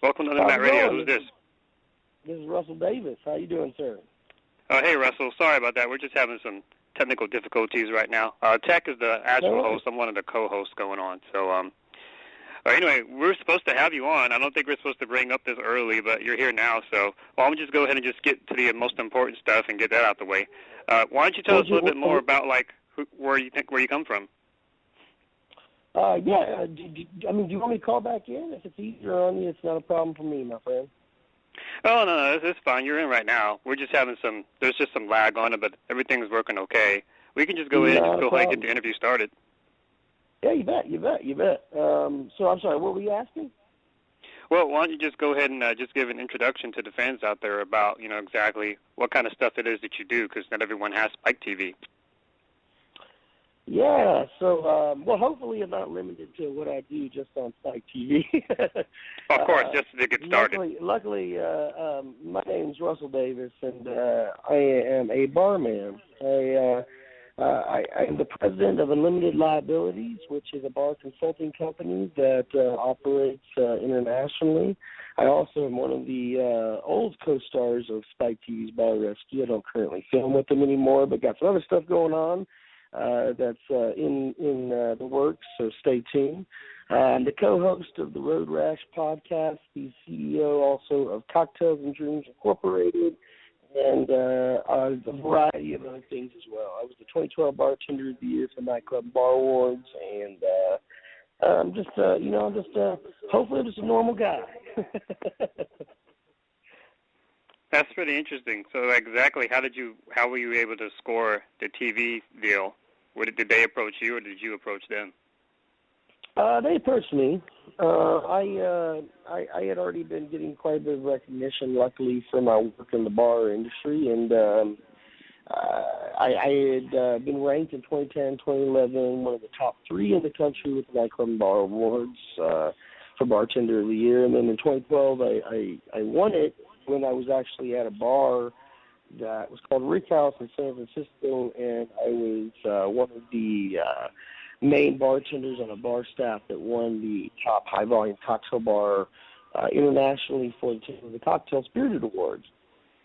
Welcome to the How's Mat it Radio. going? Who's this? This is Russell Davis. How you doing, sir? Oh, hey, Russell. Sorry about that. We're just having some technical difficulties right now. Tech is the actual host. I'm one of the co-hosts going on. So, anyway, we're supposed to have you on. I don't think we're supposed to bring up this early, but you're here now. So, why don't we just go ahead and just get to the most important stuff and get that out the way? Why don't you tell us a little bit more about where you come from? Yeah. Do you want me to call back in? If it's easier on you, it's not a problem for me, my friend. Oh, no, it's fine. You're in right now. We're just having there's just some lag on it, but everything's working okay. We can just go in and just go ahead and get the interview started. Yeah, you bet. So, I'm sorry, what were you asking? Well, why don't you just go ahead and just give an introduction to the fans out there about, exactly what kind of stuff it is that you do, because not everyone has Spike TV. Yeah, so, hopefully I'm not limited to what I do just on Spike TV. Of course, just to get started. Luckily, my name's Russell Davis, and I am a barman. I am the president of Unlimited Liabilities, which is a bar consulting company that operates internationally. I also am one of the old co-stars of Spike TV's Bar Rescue. I don't currently film with them anymore, but got some other stuff going on that's in the works, so stay tuned. I'm the co-host of the Road Rash podcast, the CEO also of Cocktails and Dreams Incorporated, and a variety of other things as well. I was the 2012 Bartender of the Year for Nightclub Bar Awards, and I'm just hopefully just a normal guy. That's pretty interesting. So exactly how were you able to score the TV deal? Did they approach you, or did you approach them? They approached me. I had already been getting quite a bit of recognition, luckily, for my work in the bar industry, and I had been ranked in 2010, 2011, one of the top 3 in the country with the Nightclub Bar Awards for Bartender of the Year, and then in 2012 I won it when I was actually at a bar that was called Rick House in San Francisco, and I was one of the main bartenders on a bar staff that won the top high-volume cocktail bar internationally for the Cocktail Spirited Awards.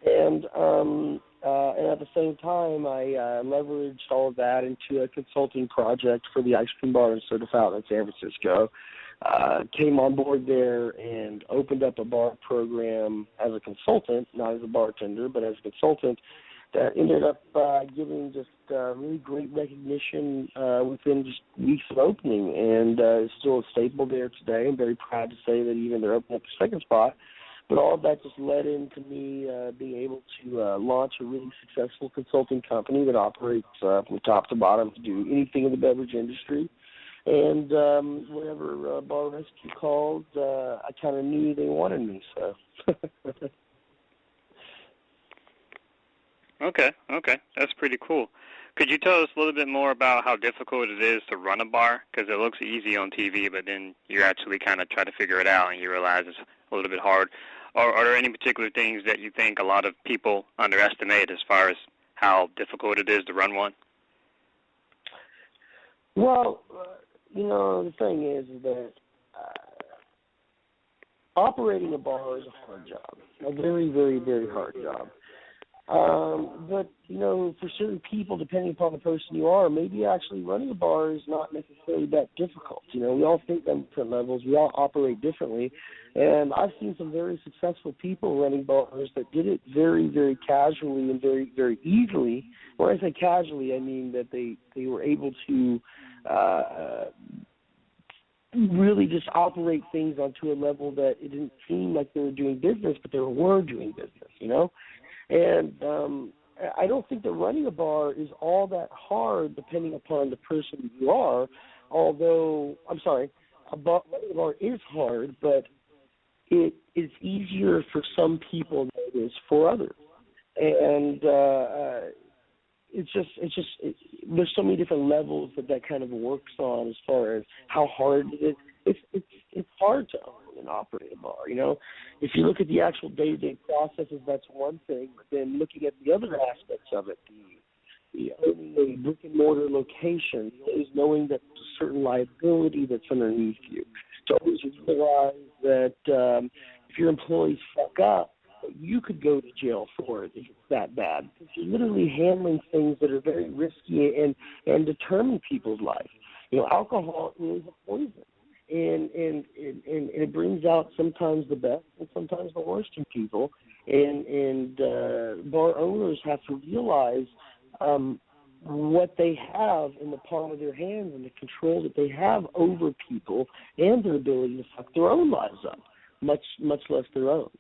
And at the same time, I leveraged all of that into a consulting project for the Ice Cream Bar and Soda Fountain in San Francisco. Came on board there and opened up a bar program as a consultant, not as a bartender, but as a consultant, that ended up giving just really great recognition within just weeks of opening, and is still a staple there today. I'm very proud to say that even they're opening up a second spot. But all of that just led into me being able to launch a really successful consulting company that operates from top to bottom to do anything in the beverage industry. And whenever Bar Rescue called, I kind of knew they wanted me, so. Okay, that's pretty cool. Could you tell us a little bit more about how difficult it is to run a bar? Because it looks easy on TV, but then you actually kind of try to figure it out and you realize it's a little bit hard. Or are there any particular things that you think a lot of people underestimate as far as how difficult it is to run one? Well, the thing is that operating a bar is a hard job, a very, very, very hard job. But, for certain people, depending upon the person you are, maybe actually running a bar is not necessarily that difficult. We all think on different levels. We all operate differently. And I've seen some very successful people running bars that did it very, very casually and very, very easily. When I say casually, I mean that they were able to really just operate things onto a level that it didn't seem like they were doing business, but they were doing business, And I don't think that running a bar is all that hard depending upon the person you are, although, running a bar is hard, but it is easier for some people than it is for others. And there's so many different levels that kind of works on as far as how hard it is. It's hard to own and operate a bar. If you look at the actual day-to-day processes, that's one thing. But then looking at the other aspects of it, the owning a brick-and-mortar location, is knowing that there's a certain liability that's underneath you. To always realize that if your employees fuck up, you could go to jail for it if it's that bad. Because you're literally handling things that are very risky and determine people's life. Alcohol is a poison, and it brings out sometimes the best and sometimes the worst in people. And bar owners have to realize what they have in the palm of their hands and the control that they have over people and their ability to fuck their own lives up, much less their own.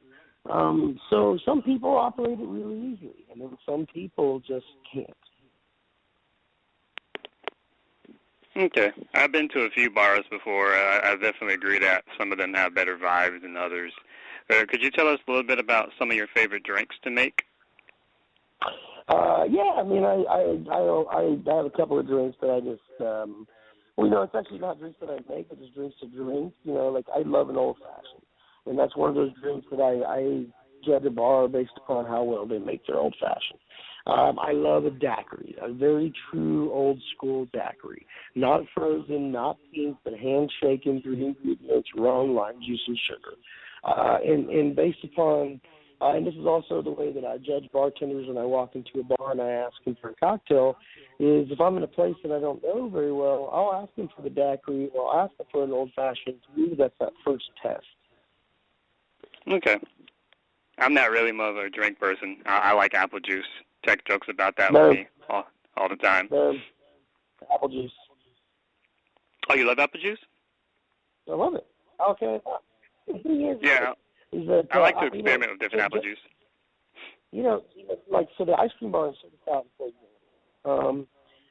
So some people operate it really easily, and then some people just can't. Okay. I've been to a few bars before. I definitely agree that some of them have better vibes than others. Could you tell us a little bit about some of your favorite drinks to make? Yeah, I mean, I have a couple of drinks that I just, it's actually not drinks that I make, but just drinks to drink. Like I love an old-fashioned, and that's one of those drinks that I judge a bar based upon how well they make their old-fashioned. I love a daiquiri, a very true old-school daiquiri. Not frozen, not pink, but hand-shaken, 3 ingredients, rum, lime juice, and sugar. And based upon, and this is also the way that I judge bartenders when I walk into a bar and I ask them for a cocktail, is if I'm in a place that I don't know very well, I'll ask them for the daiquiri or I'll ask them for an old-fashioned. To me, that's that first test. Okay. I'm not really much of a drink person. I like apple juice. Tech jokes about that with me all the time. Apple juice. Oh, you love apple juice? I love it. Okay. Yeah. I like to experiment with different apple juice. So the ice cream bar in South Florida,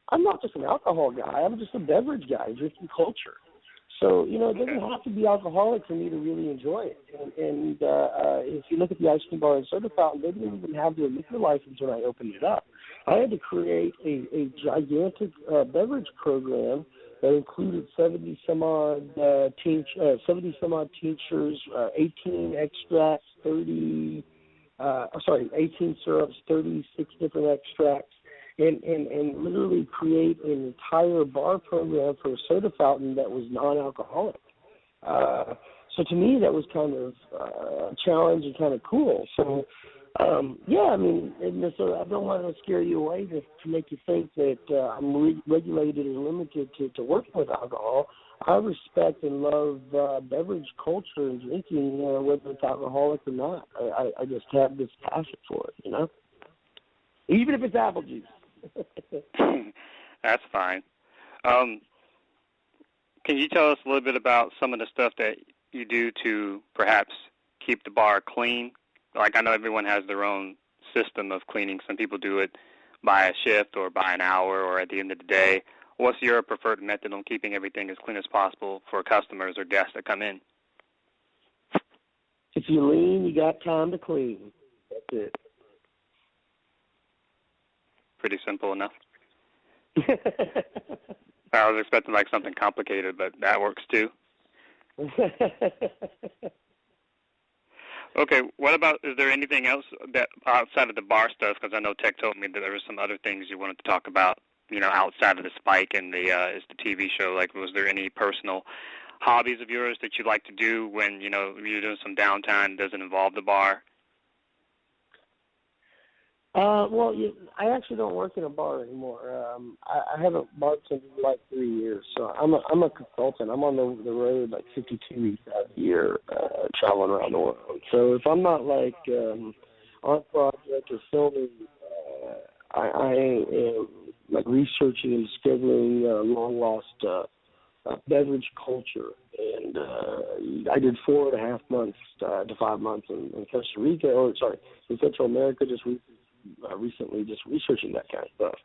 I'm not just an alcohol guy. I'm just a beverage guy, drinking culture. So, it doesn't have to be alcoholic for me to really enjoy it. And if you look at the ice cream bar and soda fountain, they didn't even have their liquor license when I opened it up. I had to create a gigantic beverage program that included 70 some odd tinctures, 18 extracts, 18 syrups, 36 different extracts, and literally create an entire bar program for a soda fountain that was non-alcoholic. So to me, that was kind of a challenge and kind of cool. So, so I don't want to scare you away to make you think that I'm regulated or limited to working with alcohol. I respect and love beverage culture and drinking, whether it's alcoholic or not. I just have this passion for it, even if it's apple juice. That's fine. Can you tell us a little bit about some of the stuff that you do to perhaps keep the bar clean? Like, I know everyone has their own system of cleaning. Some people do it by a shift or by an hour or at the end of the day. What's your preferred method on keeping everything as clean as possible for customers or guests that come in? If you lean, you got time to clean. That's it. Pretty simple enough. I was expecting like something complicated, but that works too. Okay, what about, is there anything else that outside of the bar stuff, because I know Tech told me that there were some other things you wanted to talk about, outside of the Spike and the TV show. Like, was there any personal hobbies of yours that you like to do when, you're doing some downtime that doesn't involve the bar? I actually don't work in a bar anymore. I haven't bartended in like 3 years, so I'm a consultant. I'm on the road like 52 weeks out of the year, traveling around the world. So if I'm not like on project or filming, I am like researching and discovering long lost beverage culture. And I did 4.5 months to 5 months in Costa Rica, in Central America, recently just researching that kind of stuff.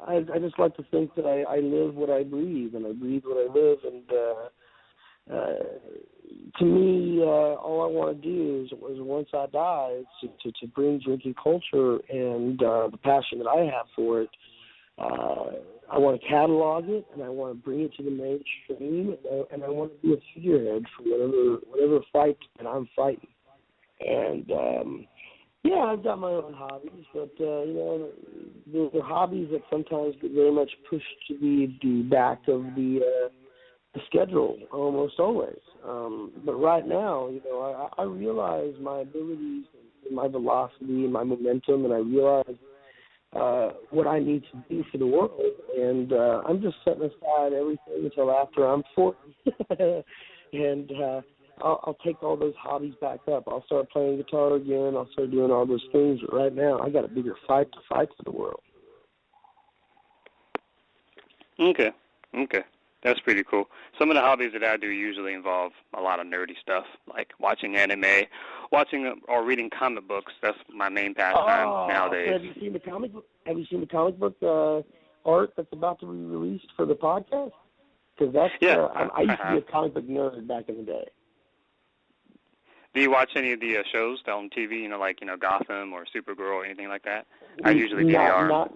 I just like to think that I live what I breathe, and I breathe what I live, and to me, all I want to do is once I die, to bring drinking culture and the passion that I have for it. I want to catalog it, and I want to bring it to the mainstream, and I want to be a figurehead for whatever fight that I'm fighting. And I've got my own hobbies, but the hobbies that sometimes get very much pushed to the back of the the schedule almost always. But right now, I realize my abilities and my velocity and my momentum, and I realize what I need to do for the world. And I'm just setting aside everything until after I'm 40. And I'll take all those hobbies back up. I'll start playing guitar again. I'll start doing all those things. But right now, I got a bigger fight to fight for the world. Okay. That's pretty cool. Some of the hobbies that I do usually involve a lot of nerdy stuff, like watching anime, watching or reading comic books. That's my main pastime nowadays. So have you seen the comic book? Have you seen the comic book art that's about to be released for the podcast? Because that's I used to be a comic book nerd back in the day. Do you watch any of the shows on TV? Like Gotham or Supergirl or anything like that? I usually DVR.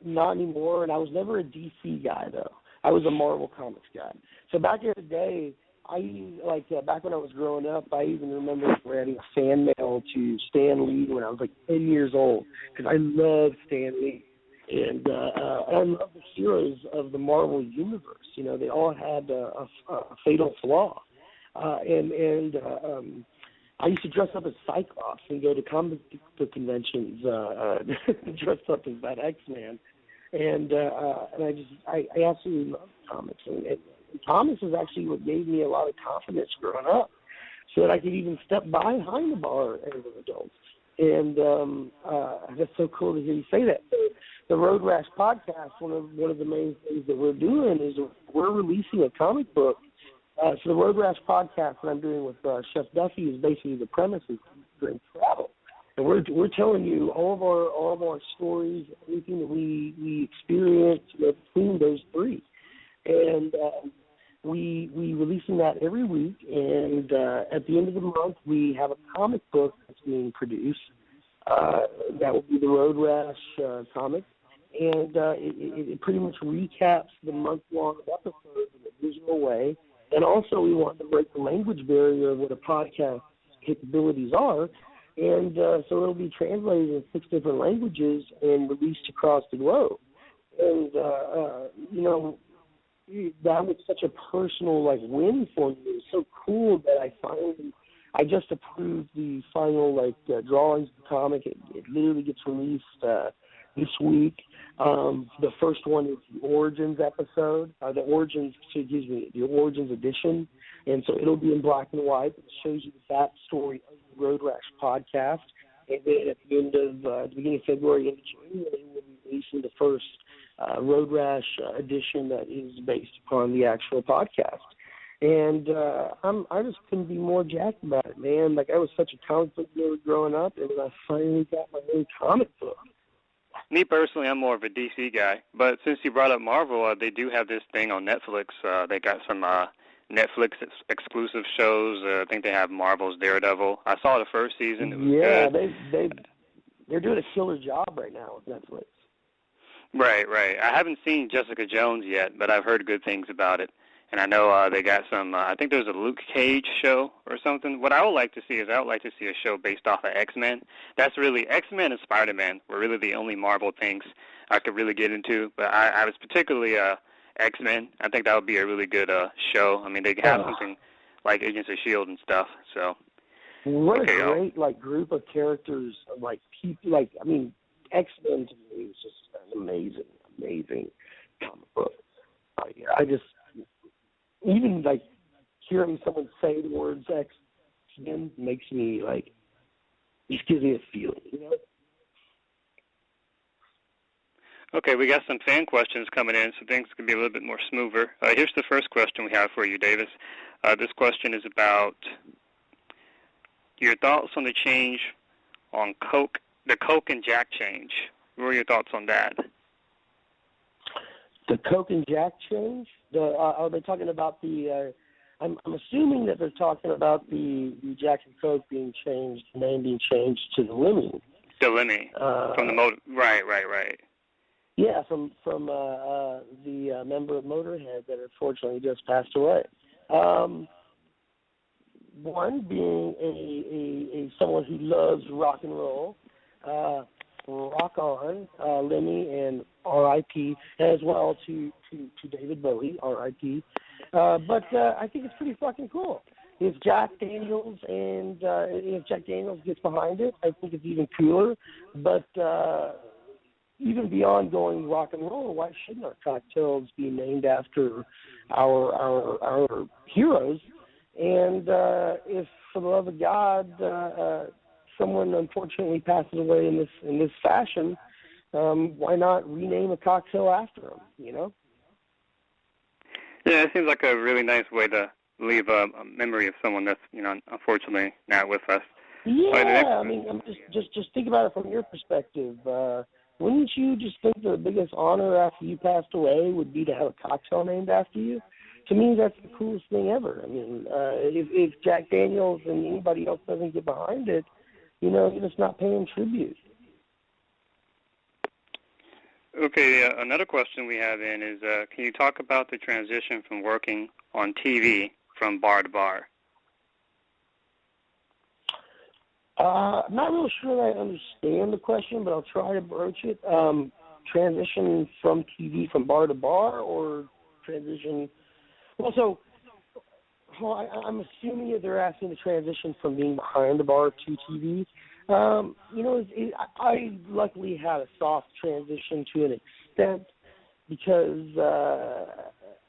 Not anymore. And I was never a DC guy though. I was a Marvel Comics guy. So back in the day, back when I was growing up, I even remember writing a fan mail to Stan Lee when I was like 10 years old because I loved Stan Lee. And I love the heroes of the Marvel universe. They all had a fatal flaw. And I used to dress up as Cyclops and go to comic book conventions dressed up as that X-Man. And I absolutely love comics. And comics is actually what gave me a lot of confidence growing up so that I could even step behind the bar as an adult. And that's so cool to hear you say that. The Road Rash podcast, one of the main things that we're doing is we're releasing a comic book. So the Road Rash podcast that I'm doing with Chef Duffy is basically the premise is during travel. And we're telling you all of our stories, everything that we experience between those three. And we releasing that every week. And at the end of the month, we have a comic book that's being produced. That will be the Road Rash comic. And it pretty much recaps the month-long episodes in a visual way. And also we want to break the language barrier of what a podcast capabilities are. And so it'll be translated in 6 different languages and released across the globe. And, that was such a personal, win for me. It's so cool that I just approved the final, drawings of the comic. It literally gets released this week. The first one is the Origins episode, the Origins edition. And so it'll be in black and white. It shows you the backstory of the Road Rash podcast. And then at the beginning of February into January, we'll be releasing the first Road Rash edition that is based upon the actual podcast. And I just couldn't be more jacked about it, man. I was such a comic book nerd growing up, and then I finally got my own comic book. Me personally, I'm more of a DC guy. But since you brought up Marvel, they do have this thing on Netflix. They got some Netflix exclusive shows. I think they have Marvel's Daredevil. I saw the first season. It was good. They're doing a killer job right now with Netflix. Right. I haven't seen Jessica Jones yet, but I've heard good things about it. And I know they got some, I think there's a Luke Cage show or something. What I would like to see is a show based off of X-Men. That's really, X-Men and Spider-Man were really the only Marvel things I could really get into. But I was particularly X-Men. I think that would be a really good show. I mean, they have something like Agents of S.H.I.E.L.D. and stuff. So. What a great, group of characters, people, X-Men to me is just an amazing comic book. I just, even hearing someone say the words X-Men makes me just gives me a feeling, Okay, we got some fan questions coming in, so things can be a little bit more smoother. Here's the first question we have for you, Davis. This question is about your thoughts on the change on the Coke and Jack change. What are your thoughts on that? The Coke and Jack change? Are they talking about the? I'm assuming that they're talking about the Jack and Coke being changed, the name being changed to the Lemmy. The Lemmy from the right. Yeah, from the member of Motorhead that unfortunately just passed away. One being a someone who loves rock and roll. Rock on, Lemmy, and R.I.P., as well to David Bowie, R.I.P. But I think it's pretty fucking cool. If Jack Daniels gets behind it, I think it's even cooler. But even beyond going rock and roll, why shouldn't our cocktails be named after our heroes? And if, for the love of God, someone unfortunately passes away in this fashion, why not rename a cocktail after them? You know? Yeah, it seems like a really nice way to leave a memory of someone that's, unfortunately not with us. Yeah, I mean, just think about it from your perspective. Wouldn't you just think the biggest honor after you passed away would be to have a cocktail named after you? To me, that's the coolest thing ever. I mean, if Jack Daniels and anybody else doesn't get behind it, you're just not paying tribute. Okay, another question we have is, can you talk about the transition from working on TV from bar to bar? I'm not really sure that I understand the question, but I'll try to broach it. Transition from TV from bar to bar, or transition? Well, I'm assuming that they're asking the transition from being behind the bar to TV. I luckily had a soft transition to an extent because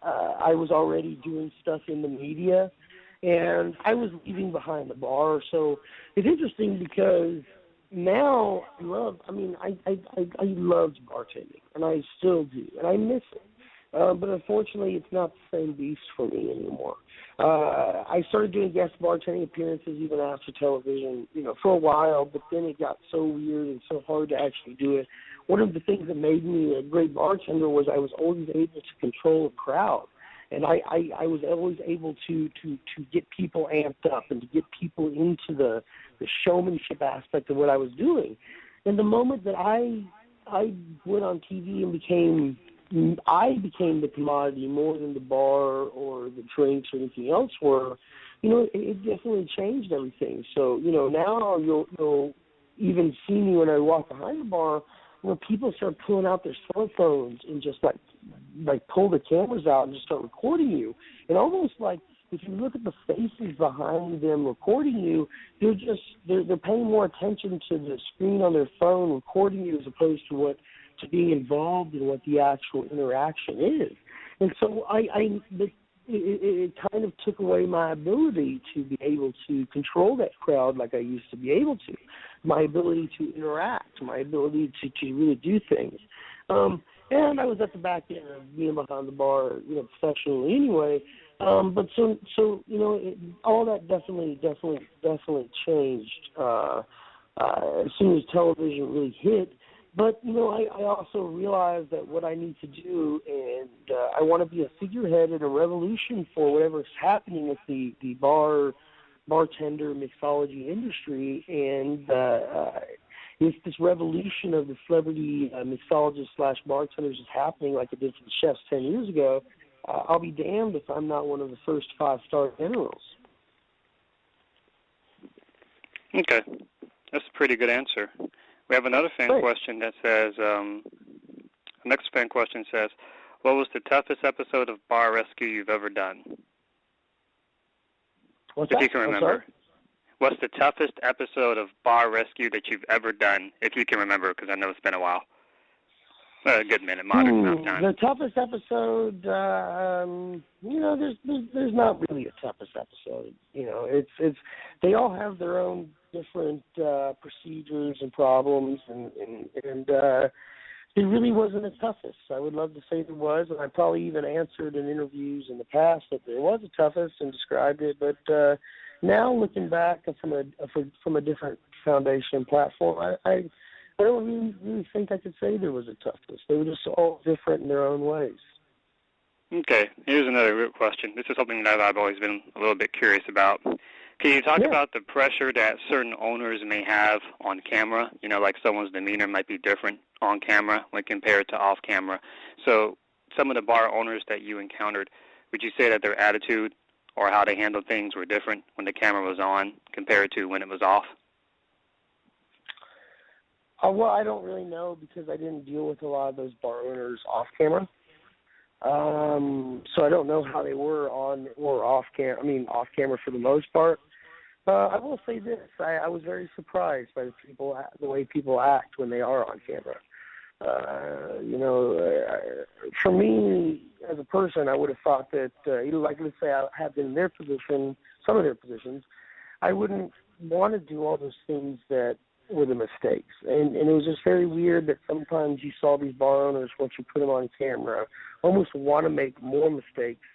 I was already doing stuff in the media, and I was leaving behind the bar. So it's interesting because now I loved bartending, and I still do, and I miss it. But unfortunately, it's not the same beast for me anymore. I started doing guest bartending appearances even after television, for a while, but then it got so weird and so hard to actually do it. One of the things that made me a great bartender was I was always able to control a crowd. And I was always able to get people amped up and to get people into the showmanship aspect of what I was doing. And the moment that I went on TV and became the commodity more than the bar or the drinks or anything else were, it definitely changed everything. So, now you'll even see me when I walk behind the bar, people start pulling out their cell phones and just like pull the cameras out and just start recording you. And almost like if you look at the faces behind them recording you, they're paying more attention to the screen on their phone recording you as opposed to being involved in what the actual interaction is. And so it kind of took away my ability to be able to control that crowd like I used to be able to, my ability to interact, my ability to really do things. And I was at the back end of being behind the bar, professionally anyway. But all that definitely changed as soon as television really hit. But, I also realized that what I need to do, and I want to be a figurehead in a revolution for whatever's happening with the bartender mixology industry. And if this revolution of the celebrity mixologists/bartenders is happening like it did for the chefs 10 years ago, I'll be damned if I'm not one of the first 5-star generals. Okay. That's a pretty good answer. We have another fan question that says, next fan question says, what was the toughest episode of Bar Rescue you've ever done? What's if that? you can remember. What's the toughest episode of Bar Rescue that you've ever done, if you can remember, because I know it's been a while. A good minute, modern amount of time. The toughest episode, there's not really a toughest episode. It's they all have their own different procedures and problems, and it really wasn't the toughest. I would love to say there was, and I probably even answered in interviews in the past that there was a toughest and described it. But now looking back from a different foundation platform, I don't really think I could say there was a toughest. They were just all different in their own ways. Okay, here's another real question. This is something that I've always been a little bit curious about. Can you talk about the pressure that certain owners may have on camera? Like someone's demeanor might be different on camera when compared to off camera. So some of the bar owners that you encountered, would you say that their attitude or how they handled things were different when the camera was on compared to when it was off? Well, I don't really know because I didn't deal with a lot of those bar owners off camera. So I don't know how they were on or off camera. I mean, off camera for the most part. I will say this: I was very surprised by the way people act when they are on camera. For me as a person, I would have thought that, like let's say I had been in their position, some of their positions, I wouldn't want to do all those things that were the mistakes. And it was just very weird that sometimes you saw these bar owners, once you put them on camera, almost want to make more mistakes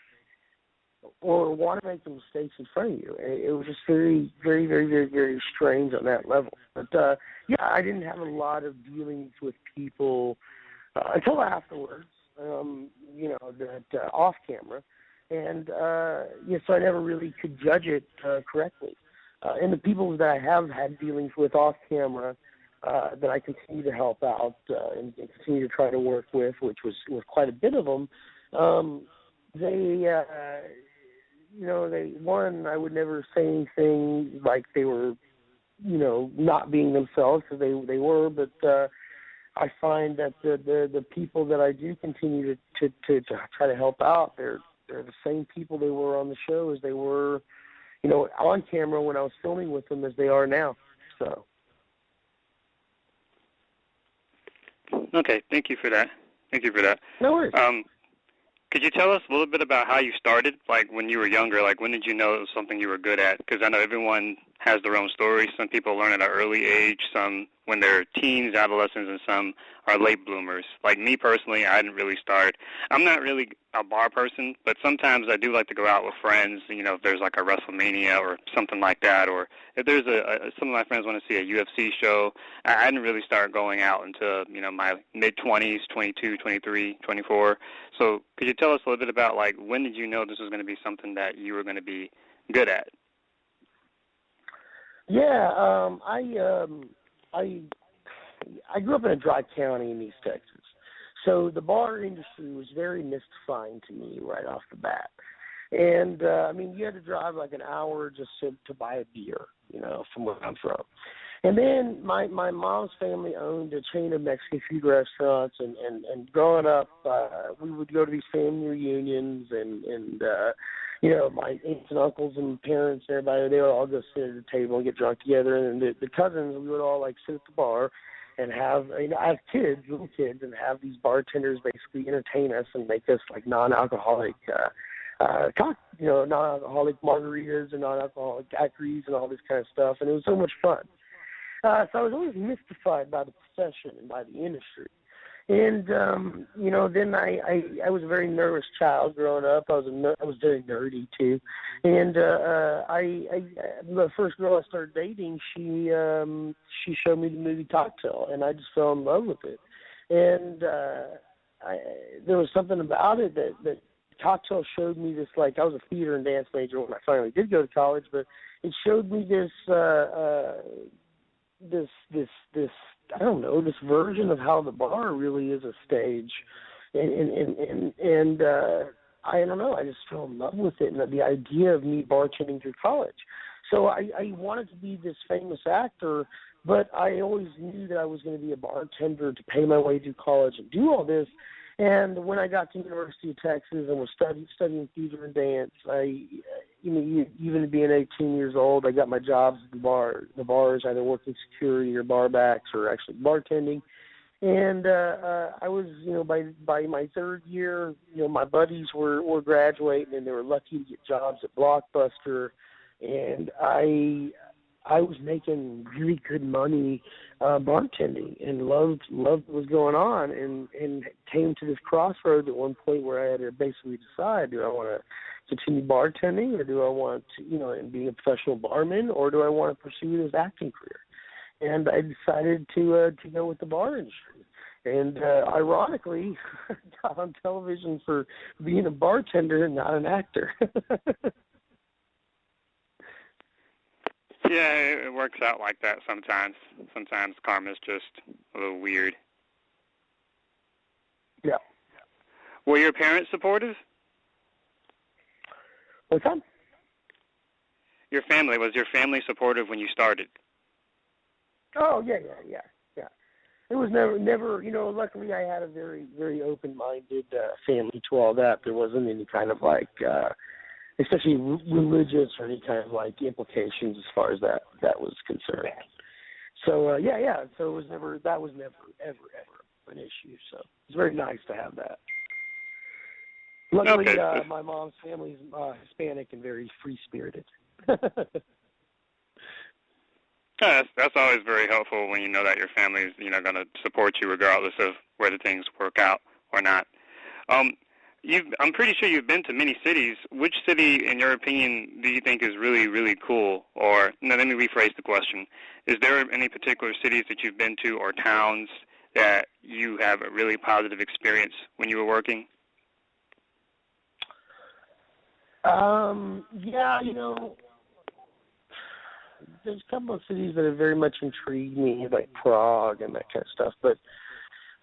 or want to make the mistakes in front of you. It was just very, very, very, very, very strange on that level. But, I didn't have a lot of dealings with people until afterwards, that off camera. And, so I never really could judge it correctly. And the people that I have had dealings with off camera that I continue to help out and continue to try to work with, which was quite a bit of them, I would never say anything like they were, not being themselves, because they were, but I find that the people that I do continue to try to help out, they're the same people they were on the show as they were, on camera when I was filming with them as they are now. So. Okay, thank you for that. No worries. Could you tell us a little bit about how you started, like when you were younger? Like when did you know it was something you were good at? Because I know everyone has their own story. Some people learn at an early age, some when they're teens, adolescents, and some are late bloomers. Like me personally, I didn't really start. I'm not really a bar person, but sometimes I do like to go out with friends, if there's like a WrestleMania or something like that, or if there's some of my friends want to see a UFC show. I didn't really start going out until, my mid-20s, 22, 23, 24. So could you tell us a little bit about, like, when did you know this was going to be something that you were going to be good at? Yeah, I grew up in a dry county in East Texas, so the bar industry was very mystifying to me right off the bat. And, you had to drive like an hour just to buy a beer, from where I'm from. And then my mom's family owned a chain of Mexican food restaurants, and growing up, we would go to these family reunions, and my aunts and uncles and parents, everybody, they would all go sit at the table and get drunk together. And the cousins, we would all like sit at the bar and have, I have little kids, and have these bartenders basically entertain us and make us like non-alcoholic non-alcoholic margaritas and non-alcoholic daiquiris and all this kind of stuff. And it was so much fun. So I was always mystified by the profession and by the industry. And, then I was a very nervous child growing up. I was very nerdy too. And, the first girl I started dating, she showed me the movie Cocktail, and I just fell in love with it. And, there was something about it that Cocktail showed me this, like, I was a theater and dance major when I finally did go to college, but it showed me this I don't know, this version of how the bar really is a stage. And I don't know, I just fell in love with it, and the idea of me bartending through college. So I wanted to be this famous actor, but I always knew that I was going to be a bartender to pay my way through college and do all this. And when I got to University of Texas and was studying theater and dance, even being 18 years old, I got my jobs at the bars, either working security or bar backs or actually bartending. And I was, by my third year, my buddies were graduating, and they were lucky to get jobs at Blockbuster, and I was making really good money bartending, and loved what was going on, and came to this crossroads at one point where I had to basically decide: do I want to continue bartending, or do I want to, and be a professional barman, or do I want to pursue this acting career? And I decided to go with the bar industry. And ironically, I got on television for being a bartender and not an actor. Yeah, it works out like that sometimes. Sometimes karma's just a little weird. Yeah. Were your parents supportive? What's that? Was your family supportive when you started? Oh, yeah. it was never. Luckily, I had a very, very open-minded family to all that. There wasn't any kind of like, especially religious or any kind of like implications as far as that was concerned. So yeah. So that was never ever an issue. So it's very nice to have that. Luckily, Okay. my mom's family's Hispanic and very free-spirited. That's always very helpful when you know that your family is, going to support you regardless of whether things work out or not. I'm pretty sure you've been to many cities. Which city, in your opinion, do you think is really, really cool? Or, no, let me rephrase the question. Is there any particular cities that you've been to or towns that you have a really positive experience when you were working? Yeah, there's a couple of cities that have very much intrigued me, like Prague and that kind of stuff. But,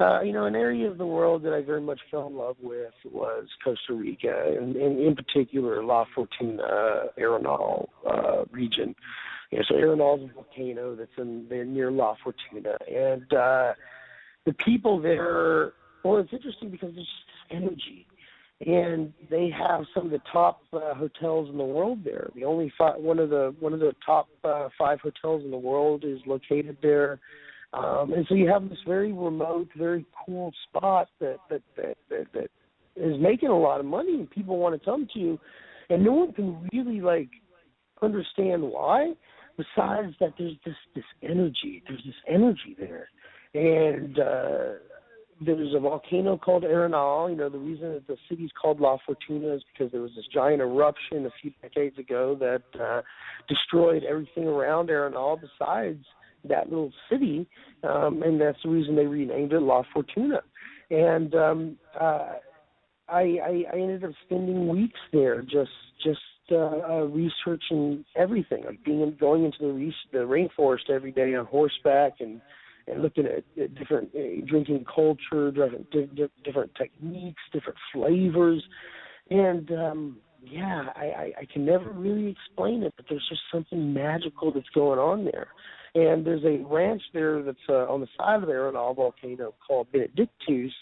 an area of the world that I very much fell in love with was Costa Rica, and in particular La Fortuna, Arenal region. So Arenal is a volcano that's near La Fortuna. And the people there, well, it's interesting because there's just this energy. And they have some of the top hotels in the world there. The only one of the top 5 hotels in the world is located there, and so you have this very remote, very cool spot that is making a lot of money, and people want to come to, and no one can really like understand why. Besides that, there's this energy. There's this energy there, and there's a volcano called Arenal. The reason that the city's called La Fortuna is because there was this giant eruption a few decades ago that destroyed everything around Arenal besides that little city, and that's the reason they renamed it La Fortuna. And I ended up spending weeks there just researching everything, like going into the rainforest every day on horseback and looking at different drinking culture, different techniques, different flavors. And, I can never really explain it, but there's just something magical that's going on there. And there's a ranch there that's on the side of the Arenal volcano called Benedictus,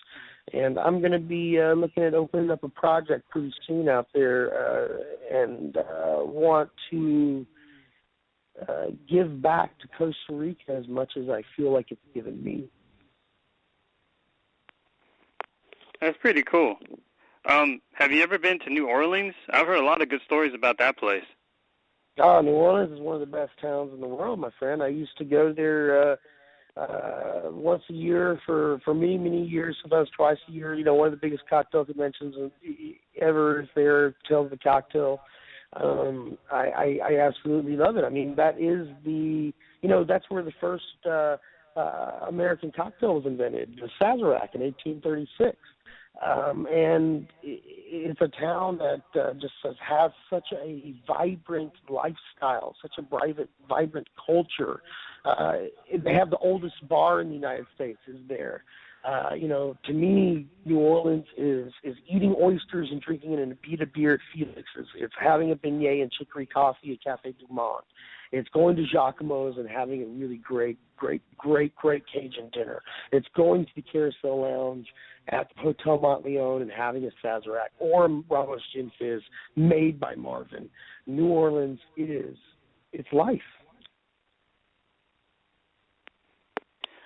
and I'm going to be looking at opening up a project pretty soon out there and want to give back to Costa Rica as much as I feel like it's given me. That's pretty cool. Have you ever been to New Orleans? I've heard a lot of good stories about that place. Oh, New Orleans is one of the best towns in the world, my friend. I used to go there once a year for many years, sometimes twice a year. One of the biggest cocktail conventions ever is there, Tales of the Cocktail. I absolutely love it. I mean, that is that's where the first American cocktail was invented, the Sazerac in 1836. And it's a town that just has such a vibrant lifestyle, such a vibrant culture. They have the oldest bar in the United States is there. To me, New Orleans is eating oysters and drinking an Abita beer at Felix's. It's having a beignet and chicory coffee at Café Du Monde. It's going to Giacomo's and having a really great Cajun dinner. It's going to the Carousel Lounge at Hotel Montleone and having a Sazerac or Ramos Gin Fizz made by Marvin. New Orleans it's life.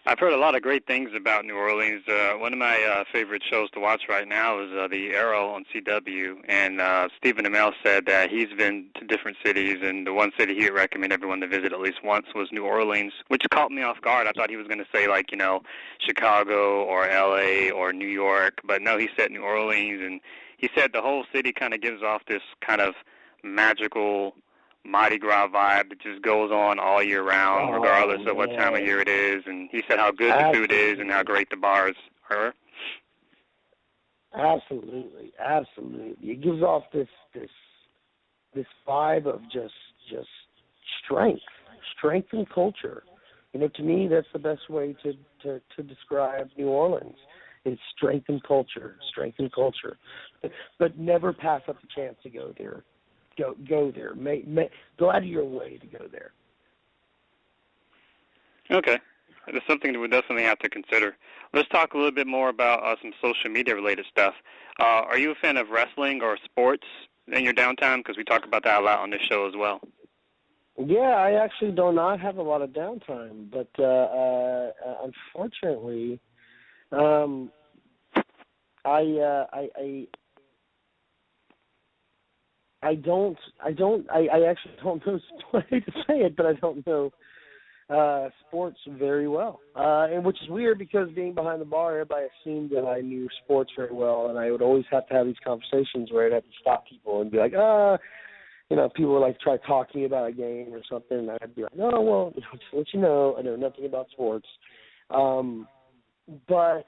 I've heard a lot of great things about New Orleans. One of my favorite shows to watch right now is The Arrow on CW, and Stephen Amell said that he's been to different cities, and the one city he would recommend everyone to visit at least once was New Orleans, which caught me off guard. I thought he was going to say, Chicago or L.A. or New York, but no, he said New Orleans, and he said the whole city kind of gives off this kind of magical Mardi Gras vibe that just goes on all year round, regardless of what time of year it is. And he said how good the food is and how great the bars are. Absolutely. It gives off this vibe of just strength and culture. To me, that's the best way to describe New Orleans. It's strength and culture. But never pass up the chance to go there. Go there. Go out of your way to go there. Okay. It's something that we definitely have to consider. Let's talk a little bit more about some social media related stuff. Are you a fan of wrestling or sports in your downtime? Because we talk about that a lot on this show as well. Yeah, I actually do not have a lot of downtime, but unfortunately, I actually don't know. I hate to say it, but I don't know sports very well, and which is weird because being behind the bar, everybody assumed that I knew sports very well, and I would always have to have these conversations where I'd have to stop people and be like, people would like try to talk to me about a game or something, and I'd be like, no, well, just to let you know, I know nothing about sports. But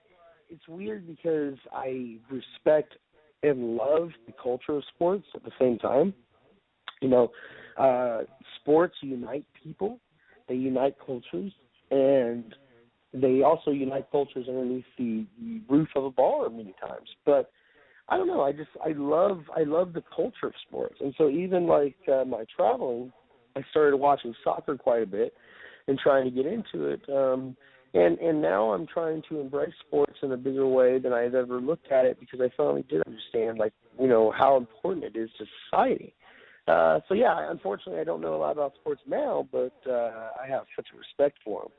it's weird because I respect and love the culture of sports at the same time. Sports unite people, they unite cultures, and they also unite cultures underneath the roof of a bar many times. But I don't know. I love the culture of sports, and so even like my traveling, I started watching soccer quite a bit and trying to get into it. And now I'm trying to embrace sports in a bigger way than I've ever looked at it because I finally did understand, how important it is to society. So yeah, unfortunately, I don't know a lot about sports now, but I have such a respect for them.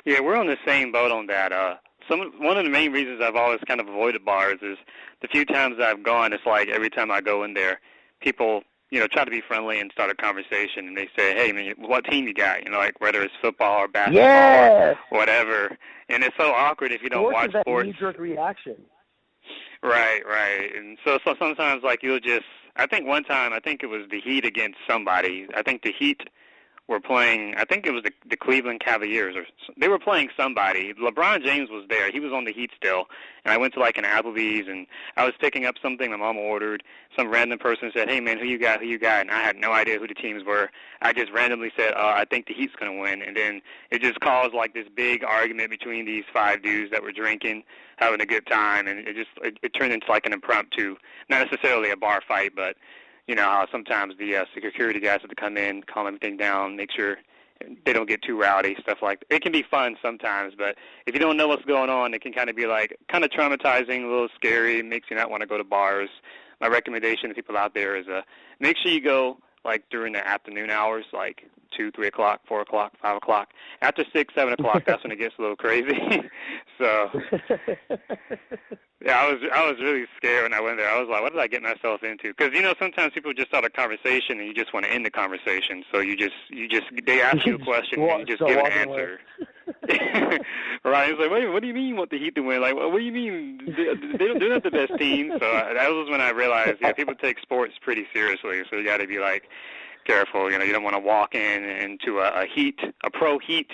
Yeah, we're on the same boat on that. One of the main reasons I've always kind of avoided bars is the few times I've gone, it's like every time I go in there, people, try to be friendly and start a conversation, and they say, hey, man, what team you got? Whether it's football or basketball or whatever. And it's so awkward if you don't watch sports. That knee-jerk reaction. Right. And so sometimes, you'll just, I think one time, it was the Heat against somebody. I think the Heat were playing, I think it was the Cleveland Cavaliers, or they were playing somebody. LeBron James was there. He was on the Heat still. And I went to an Applebee's, and I was picking up something my mom ordered. Some random person said, hey, man, who you got? And I had no idea who the teams were. I just randomly said, I think the Heat's going to win. And then it just caused this big argument between these 5 dudes that were drinking, having a good time. And it turned into an impromptu, not necessarily a bar fight, but how sometimes the security guys have to come in, calm everything down, make sure they don't get too rowdy, stuff like that. It can be fun sometimes, but if you don't know what's going on, it can kind of be kind of traumatizing, a little scary, makes you not want to go to bars. My recommendation to people out there is make sure you go during the afternoon hours, 2, 3 o'clock, 4 o'clock, 5 o'clock. After 6, 7 o'clock, that's when it gets a little crazy. So, yeah, I was really scared when I went there. I was like, what did I get myself into? Because sometimes people just start a conversation and you just want to end the conversation. So they ask you a question and you just give an answer. Right? It's like, wait, what do you mean you want the Heat to win? What do you mean they're not the best team? So that was when I realized, people take sports pretty seriously. So you got to be careful. You don't want to walk into a pro Heat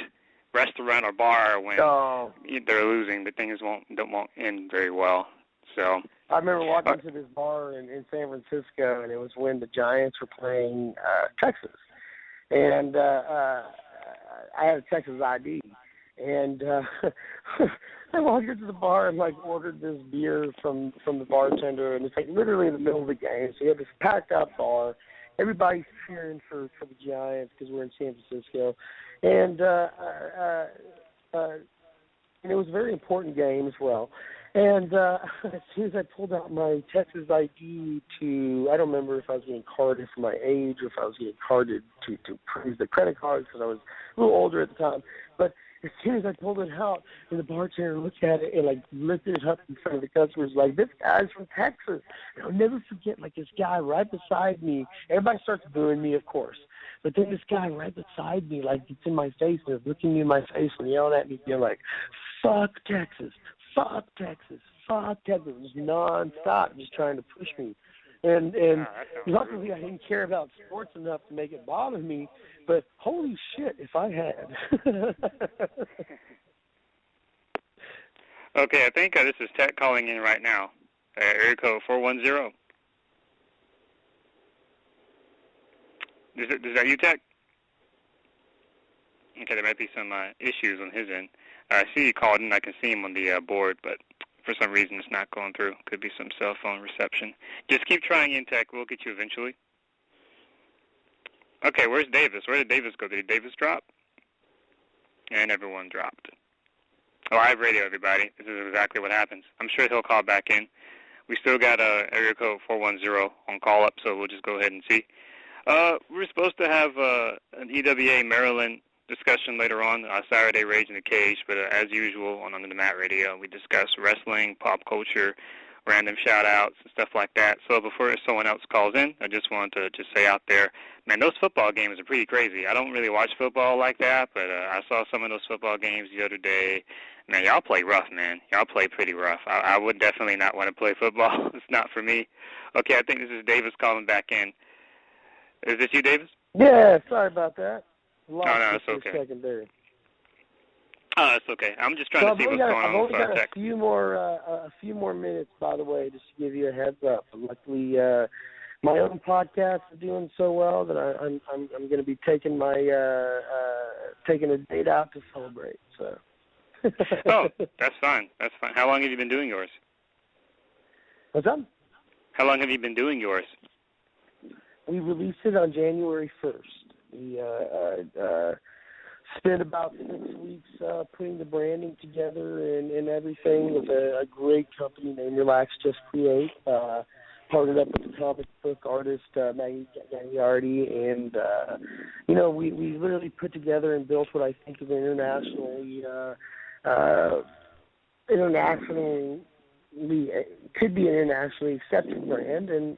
restaurant or bar when they're losing. The things won't end very well. So I remember walking to this bar in San Francisco, and it was when the Giants were playing Texas, and I had a Texas ID, and I walked into the bar and ordered this beer from the bartender, and it's literally in the middle of the game, so you have this packed out bar. Everybody's cheering for the Giants because we're in San Francisco. And it was a very important game as well. And as soon as I pulled out my Texas ID I don't remember if I was getting carded for my age or if I was getting carded to use the credit card because I was a little older at the time. But as soon as I pulled it out, and the bartender looked at it and lifted it up in front of the customers, this guy's from Texas. And I'll never forget, this guy right beside me. Everybody starts booing me, of course. But then this guy right beside me, it's in my face, and looking me in my face and yelling at me, being fuck Texas, fuck Texas, fuck Texas, just nonstop, just trying to push me. And luckily I didn't care about sports enough to make it bother me, but holy shit if I had. Okay, I think this is Tech calling in right now. Area code 410. Is that you, Tech? Okay, there might be some issues on his end. I see he called in. I can see him on the board, but for some reason it's not going through. Could be some cell phone reception. Just keep trying in, Tech. We'll get you eventually. Okay, where's Davis? Where did Davis go? Did Davis drop? and everyone dropped. Live radio, everybody. This is exactly what happens. I'm sure he'll call back in. We still got area code 410 on call up, so we'll just go ahead and see. We're supposed to have an EWA Maryland discussion later on, Saturday Rage in the Cage, but as usual on Under the Mat Radio, we discuss wrestling, pop culture, random shout-outs, and stuff like that. So before someone else calls in, I just wanted to just say out there, man, those football games are pretty crazy. I don't really watch football like that, but I saw some of those football games the other day. Man, y'all play rough, man. Y'all play pretty rough. I would definitely not want to play football. It's not for me. Okay, I think this is Davis calling back in. Is this you, Davis? Yeah, sorry about that. No, it's okay. Second there. Oh, it's okay. I'm just trying to see what's going on. I've only got a few more minutes, by the way, just to give you a heads up. Luckily, my own podcast is doing so well that I'm going to be taking taking a date out to celebrate. So. Oh, that's fine. That's fine. How long have you been doing yours? What's up? How long have you been doing yours? We released it on January 1st. We spent about 6 weeks putting the branding together and everything with a great company named Relax Just Create. Partnered up with the comic book artist Maggie Gagliardi, and we literally put together and built what I think is an internationally could be an internationally accepted brand, and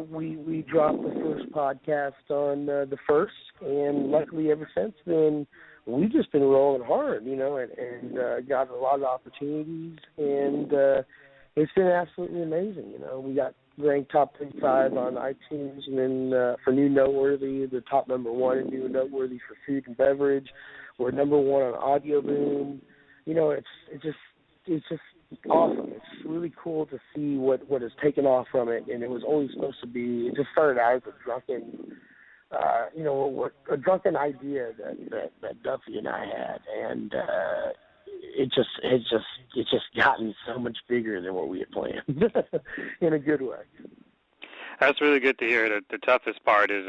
we dropped the first podcast on the 1st, and luckily ever since then we've just been rolling hard, and got a lot of opportunities, and it's been absolutely amazing. We got ranked top 35 on iTunes, and then for New Noteworthy, the top number 1 in New Noteworthy for food and beverage. We're number 1 on Audio Boom. It's just awesome. It's really cool to see what has taken off from it, and it was always supposed to be. It just started out as a drunken idea that Duffy and I had, and it's just gotten so much bigger than what we had planned in a good way. That's really good to hear. The toughest part is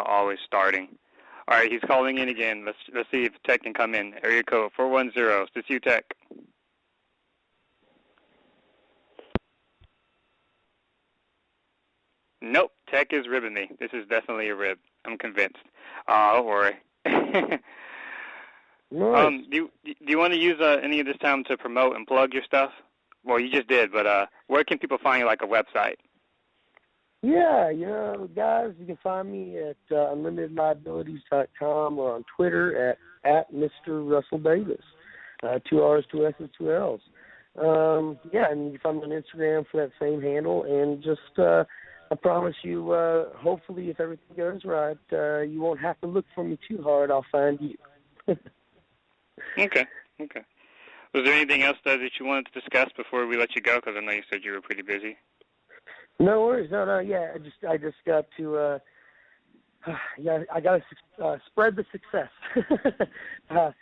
always starting. All right, he's calling in again. Let's see if Tech can come in. Area code 410. Is this you, Tech? Nope, Tech is ribbing me. This is definitely a rib. I'm convinced. Don't worry. Nice. Do you want to use any of this time to promote and plug your stuff? Well, you just did, but where can people find you, like a website? Yeah, guys, you can find me at unlimitedliabilities.com or on Twitter at Mr. Russell Davis. 2 R's, 2 S's, 2 L's. And you can find me on Instagram for that same handle, and just I promise you, hopefully, if everything goes right, you won't have to look for me too hard. I'll find you. Okay. Was there anything else that you wanted to discuss before we let you go? Because I know you said you were pretty busy. No worries. No. Yeah, I just got to. I got to spread the success. No,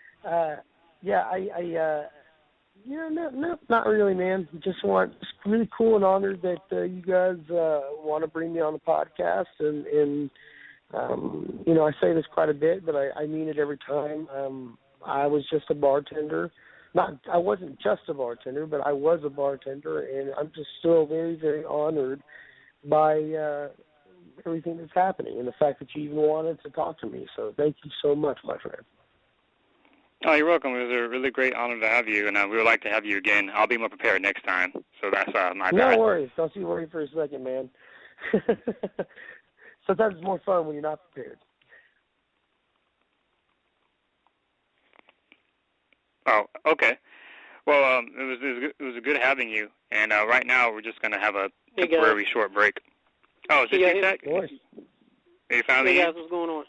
not really, man. Just really cool and honored that you guys want to bring me on the podcast, and I say this quite a bit, but I mean it every time. I was just a bartender. I wasn't just a bartender, but I was a bartender, and I'm just still very, very honored by everything that's happening and the fact that you even wanted to talk to me. So thank you so much, my friend. Oh, you're welcome. It was a really great honor to have you, and we would like to have you again. I'll be more prepared next time, so that's my bad. No worries. Don't you worry for a second, man. Sometimes it's more fun when you're not prepared. Oh, okay. Well, it was good having you, and right now we're just going to have a temporary short break. Oh, is this you, Tech? Hey, finally. Hey guys, what's going on?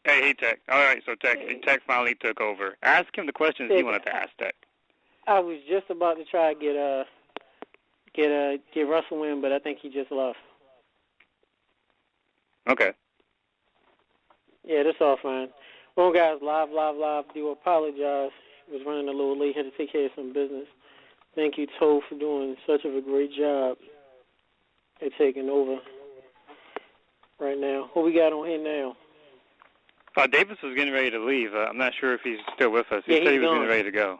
Hey, Tech. All right, so Tech Tech finally took over. Ask him the questions he wanted to ask, Tech. I was just about to try to get Russell in, but I think he just left. Okay. Yeah, that's all fine. Well, guys, live. Do apologize. Was running a little late. Had to take care of some business. Thank you, Toe, for doing such of a great job at taking over right now. What we got on here now? Davis was getting ready to leave. I'm not sure if he's still with us. He Yeah, said he he's was gone. getting ready to go.